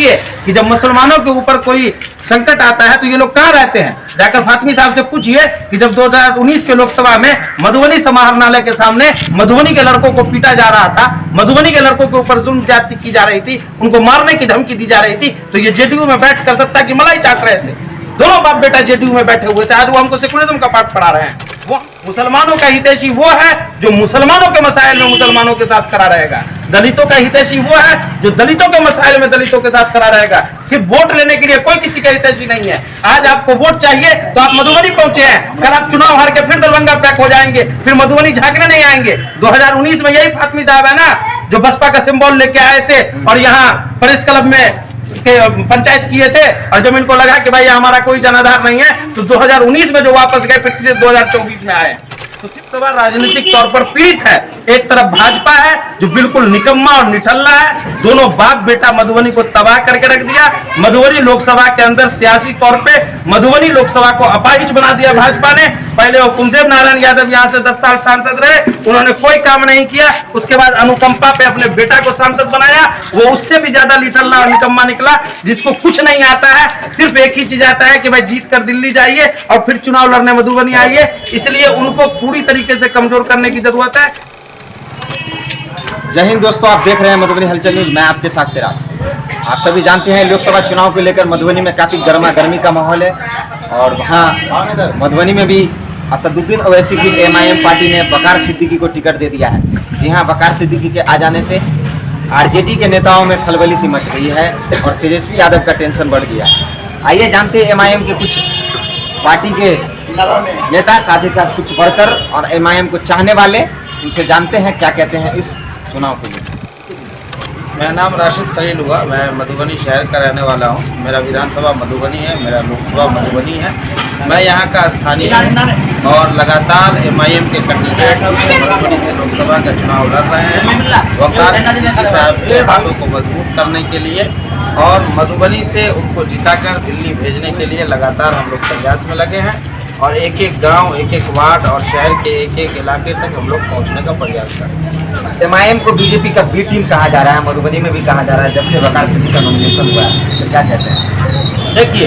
पूछिए कि जब मुसलमानों के ऊपर कोई संकट आता है तो ये लोग कहाँ रहते हैं। जाकर फातमी साहब से पूछिए कि जब 2019 के लोकसभा में मधुबनी समाहरणालय के सामने मधुबनी के लड़कों को पीटा जा रहा था, मधुबनी के लड़कों के ऊपर जुल्म ज्यादती की जा रही थी, उनको मारने की धमकी दी जा रही थी, तो ये जेडीयू में बैठ कर सत्ता की मलाई चाट रहे थे। दोनों बाप बेटा जेडीयू में बैठे हुए थे। आज वो हमको सेकुलरिज्म का पाठ पढ़ा रहे हैं। वो मुसलमानों का हितैषी वो है जो मुसलमानों के मसाइल में मुसलमानों के साथ खड़ा रहेगा। दलितों का हितैषी वो है जो दलितों के मसाइल में दलितों के साथ खड़ा रहेगा। सिर्फ वोट लेने के लिए कोई किसी का हितैषी नहीं है। आज आपको वोट चाहिए तो आप मधुबनी पहुंचे हैं, कल आप चुनाव हार के फिर दरभंगा पैक हो जाएंगे, फिर मधुबनी झांकने नहीं आएंगे। 2019 में यही फातमी साहब है ना जो बसपा का सिंबल लेके आए थे और यहाँ प्रेस क्लब में के पंचायत किए थे, और जब इनको लगा कि भाई हमारा कोई जनाधार नहीं है तो 2019 में जो वापस गए फिर 2024 में आए। तो सिर्फ राजनीतिक तौर पर पीड़ित है। एक तरफ भाजपा है जो बिल्कुल निकम्मा और निठल्ला है, दोनों बाप बेटा मधुबनी को तबाह करके रख दिया। मधुबनी लोकसभा के अंदर सियासी तौर पे मधुबनी लोकसभा को अपाहिज बना दिया भाजपा ने। पहले वो कुलदीप नारायण यादव यहाँ से 10 साल सांसद रहे, उन्होंने कोई काम नहीं किया। उसके बाद अनुकंपा पे अपने बेटा को सांसद बनाया, वो उससे भी ज्यादा निठल्ला और निकम्मा निकला, जिसको कुछ नहीं आता है। सिर्फ एक ही चीज आता है कि भाई जीत कर दिल्ली जाइए और फिर चुनाव लड़ने मधुबनी आइए। इसलिए उनको पूरी तरीके से कमजोर करने की जरूरत है। जय हिंद दोस्तों, आप देख रहे हैं मधुबनी हलचल न्यूज। मैं आपके साथ सिराज। आप सभी जानते हैं लोकसभा चुनाव को लेकर मधुबनी में काफ़ी गर्मा गर्मी का माहौल है और वहाँ मधुबनी में भी असदुद्दीन ओवैसी की MIM पार्टी ने वकार सिद्दीकी को टिकट दे दिया है। जी हाँ, वकार सिद्दीकी के आ जाने से RJD के नेताओं में खलबली सी मच गई है और तेजस्वी यादव का टेंशन बढ़ गया है। आइए जानते हैं MIM के कुछ पार्टी के नेता, साथ ही साथ कुछ वर्कर और MIM को चाहने वाले, उनसे जानते हैं क्या कहते हैं इस चुनाव के लिए। मेरा नाम राशिद खलील हुआ, मैं मधुबनी शहर का रहने वाला हूँ। मेरा विधानसभा मधुबनी है, मेरा लोकसभा मधुबनी है। मैं यहाँ का स्थानीय हूँ और लगातार MIM के कैंडिडेट मधुबनी से लोकसभा का चुनाव लड़ रहे हैं वकार सिद्दीकी साहब के हाथों को मजबूत करने के लिए, और मधुबनी से उनको जिताकर दिल्ली भेजने के लिए लगातार हम लोग प्रयास में लगे हैं और एक एक गांव, एक एक वार्ड और शहर के एक एक इलाके तक हम लोग पहुंचने का प्रयास कर रहे हैं। MIM को बीजेपी का बी टीम कहा जा रहा है, मधुबनी में भी कहा जा रहा है जब से वकार सिद्दीकी का नॉमिनेशन हुआ है, तो क्या कहते हैं? देखिए,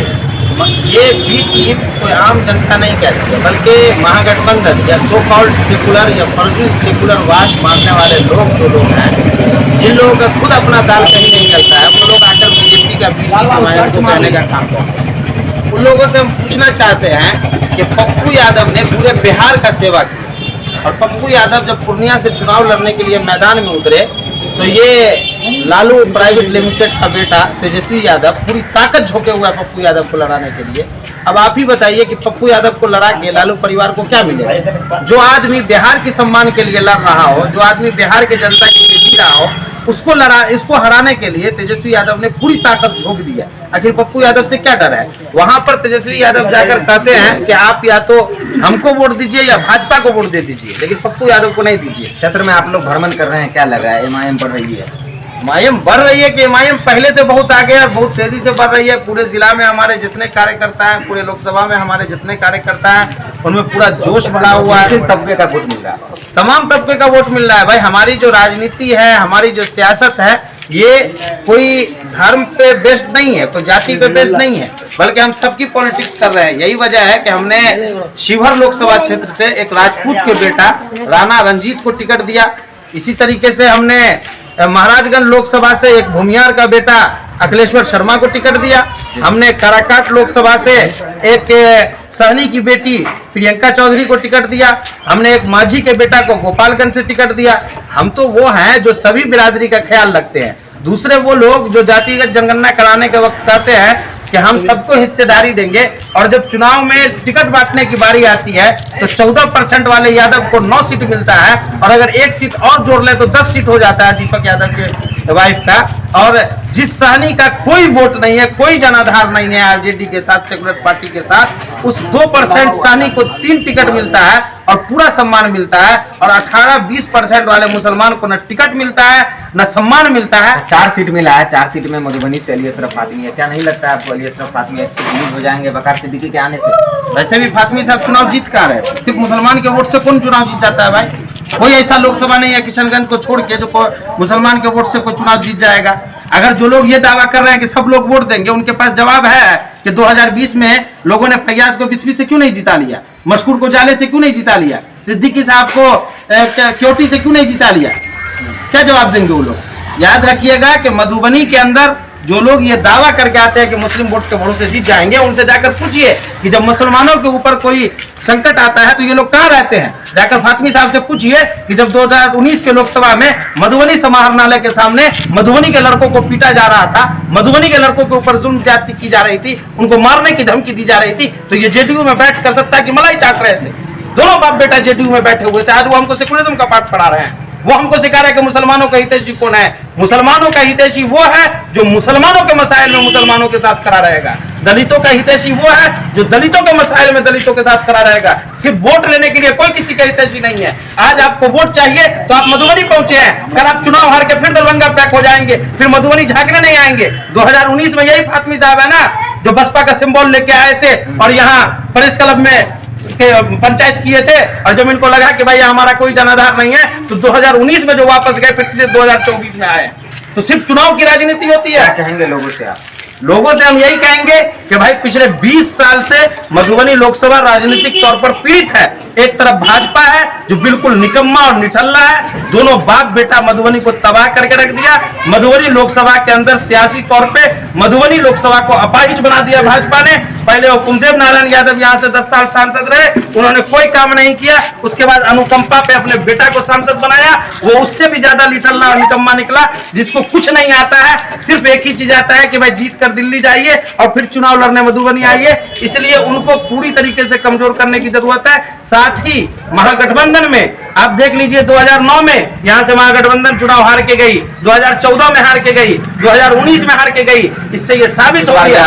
ये बी टीम कोई आम जनता नहीं कहती है, बल्कि महागठबंधन या सो कॉल्ड सेकुलर या फर्जी सेकुलरवाद मानने वाले लोग जो लोग हैं, जिन लोगों का खुद अपना दाल कहीं नहीं चलता है, वो लोग आकर बीजेपी का बी टीम MIM को कहने का काम करते हैं। उन लोगों से हम पूछना चाहते हैं कि पप्पू यादव ने पूरे बिहार का सेवा किया, और पप्पू यादव जब पूर्णिया से चुनाव लड़ने के लिए मैदान में उतरे तो ये लालू प्राइवेट लिमिटेड का बेटा तेजस्वी यादव पूरी ताकत झोंके हुआ है पप्पू यादव को लड़ाने के लिए। अब आप ही बताइए कि पप्पू यादव को लड़ा के लालू परिवार को क्या मिलेगा? जो आदमी बिहार के सम्मान के लिए लड़ रहा हो, जो आदमी बिहार की जनता के लिए जी रहा हो, इसको हराने के लिए तेजस्वी यादव ने पूरी ताकत झोंक दिया। आखिर पप्पू यादव से क्या डर है? वहां पर तेजस्वी यादव जाकर कहते हैं कि आप या तो हमको वोट दीजिए या भाजपा को वोट दे दीजिए, लेकिन पप्पू यादव को नहीं दीजिए। क्षेत्र में आप लोग भ्रमण कर रहे हैं, क्या लग रहा है MIM बढ़ रही है? MIM बढ़ रही है कि MIM पहले से बहुत आगे है, बहुत तेजी से बढ़ रही है। पूरे जिला में हमारे जितने कार्यकर्ता हैं, पूरे लोकसभा में हमारे जितने कार्यकर्ता हैं, उनमें पूरा जोश बढ़ा हुआ है। किन तबके का वोट मिल रहा है? तमाम तबके का वोट मिल रहा है। भाई, हमारी जो राजनीति है, हमारी जो सियासत है, ये कोई धर्म पे बेस्ड नहीं है, कोई जाति पे बेस्ड नहीं है, बल्कि हम सबकी पॉलिटिक्स कर रहे हैं। यही वजह है कि हमने शिवहर लोकसभा क्षेत्र से एक राजपूत के बेटा राणा रंजीत को टिकट दिया। इसी तरीके से हमने महाराजगंज लोकसभा से एक भूमियार का बेटा अखिलेश्वर शर्मा को टिकट दिया। हमने काराकाट लोकसभा से एक सहनी की बेटी प्रियंका चौधरी को टिकट दिया। हमने एक माझी के बेटा को गोपालगंज से टिकट दिया। हम तो वो हैं जो सभी बिरादरी का ख्याल रखते हैं। दूसरे वो लोग जो जातिगत जनगणना कराने के वक्त कहते हैं कि हम सबको हिस्सेदारी देंगे, और जब चुनाव में टिकट बांटने की बारी आती है तो 14% वाले यादव को 9 सीट मिलता है, और अगर एक सीट और जोड़ ले तो 10 सीट हो जाता है दीपक यादव के वाइफ का। और जिस सहनी का कोई वोट नहीं है, कोई जनाधार नहीं है RJD के साथ, सेकुलर पार्टी के साथ, उस 2% सहनी को 3 टिकट मिलता है और पूरा सम्मान मिलता है। और 18-20% वाले मुसलमान को न टिकट मिलता है न सम्मान मिलता है। 4 सीट मिला है, 4 सीट में मधुबनी से अली अशरफ फातमी है। क्या नहीं लगता है आपको अली अशरफ फातमी एक्सक्लूड हो जाएंगे वकार सिद्दीकी के आने से? वैसे भी फातमी साहब चुनाव जीत कर आ रहे हैं, सिर्फ मुसलमान के वोट से कौन चुनाव जीत जाता है भाई? कोई ऐसा लोकसभा नहीं है किशनगंज को छोड़ के जो मुसलमान के वोट से कोई चुनाव जीत जाएगा। अगर जो लोग ये दावा कर रहे हैं कि सब लोग वोट देंगे, उनके पास जवाब है कि 2020 में लोगों ने फैयाज को बिस्वी से क्यों नहीं जिता लिया, मशकूर को जाले से क्यों नहीं जिता लिया, सिद्दीकी साहब को क्योटी से क्यों नहीं जिता लिया? क्या जवाब देंगे वो लोग? याद रखिएगा कि मधुबनी के अंदर जो लोग ये दावा करके आते हैं कि मुस्लिम वोट के भरोसे जीत जाएंगे, उनसे जाकर पूछिए कि जब मुसलमानों के ऊपर कोई संकट आता है तो ये लोग कहाँ रहते हैं। जाकर फातमी साहब से पूछिए कि जब 2019 के लोकसभा में मधुबनी समाहरणालय के सामने मधुबनी के लड़कों को पीटा जा रहा था, मधुबनी के लड़कों के ऊपर जुल्म ज्यादती की जा रही थी, उनको मारने की धमकी दी जा रही थी, तो ये जेडीयू में बैठ कर सकता है कि मलाई चाट रहे थे। दोनों बाप बेटा जेडीयू में बैठे हुए थे। आज वो हमको सेकुलरिज्म का पाठ पढ़ा रहे हैं। वो हमको सिखा रहे हैं कि मुसलमानों का हितैषी कौन है। मुसलमानों का हितैषी वो है जो मुसलमानों के मसाइल में मुसलमानों के साथ खड़ा रहेगा। दलितों का हितैषी वो है जो दलितों के मसाइल में दलितों के साथ खड़ा रहेगा। सिर्फ वोट लेने के लिए कोई किसी का हितैषी नहीं है। आज आपको वोट चाहिए तो आप मधुबनी पहुंचे हैं, कल आप चुनाव हार के फिर दरभंगा पैक हो जाएंगे, फिर मधुबनी झांकने नहीं आएंगे। 2019 में यही फातमी साहब है ना जो बसपा का सिंबल लेके आए थे और यहाँ प्रेस क्लब में पंचायत किए थे, और जब इनको लगा कि भाई हमारा कोई जनाधार नहीं है तो 2019 में जो वापस गए फिर 2024 में आए। तो सिर्फ चुनाव की राजनीति होती है। कहेंगे लोगों से आप? लोगों से हम यही कहेंगे कि भाई पिछले 20 साल से मधुबनी लोकसभा राजनीतिक तौर पर पीड़ित है। एक तरफ भाजपा है जो बिल्कुल निकम्मा और निठल्ला है, दोनों बाप बेटा मधुबनी को तबाह करके रख दिया। मधुबनी लोकसभा के अंदर सियासी तौर पे मधुबनी लोकसभा को अपाहिज बना दिया भाजपा ने। पहले हुकुमदेव नारायण यादव यहाँ से 10 साल सांसद रहे, उन्होंने कोई काम नहीं किया। उसके बाद अनुकंपा पे अपने बेटा को सांसद बनाया, वो उससे भी ज्यादा निठल्ला और निकम्मा निकला, जिसको कुछ नहीं आता है। सिर्फ एक ही चीज आता है कि भाई जीत कर दिल्ली जाइए और फिर चुनाव लड़ने मधुबनी आइए। इसलिए उनको पूरी तरीके से कमजोर करने की जरूरत है। साथ ही महागठबंधन में आप देख लीजिए 2009 में यहाँ से महागठबंधन चुनाव हार के गई, 2014 में हार के गई, 2019 में हार के गई। इससे ये साबित हो गया,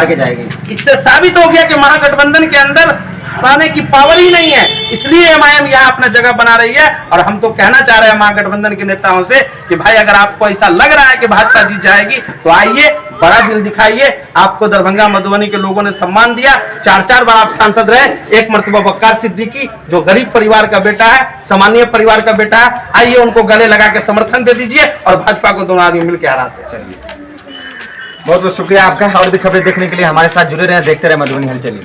इससे साबित हो गया कि महागठबंधन के अंदर हराने की पावर ही नहीं है। इसलिए एमआईएम यहाँ अपना जगह बना रही है। और हम तो कहना चाह रहे हैं महागठबंधन के नेताओं से कि भाई अगर आपको ऐसा लग रहा है कि भाजपा जीत जाएगी तो आइए, बड़ा दिल दिखाइए। आपको दरभंगा मधुबनी के लोगों ने सम्मान दिया, 4 बार आप सांसद रहे, एक मर्तबा बक्कार सिद्दीकी जो गरीब परिवार का बेटा है, सामान्य परिवार का बेटा है, आइए उनको गले लगा के समर्थन दे दीजिए और भाजपा को दोनों आदमी मिलकर हराते चलिए। बहुत बहुत शुक्रिया आपका। और भी खबरें देखने के लिए हमारे साथ जुड़े रहे, देखते रहे मधुबनी हलचल।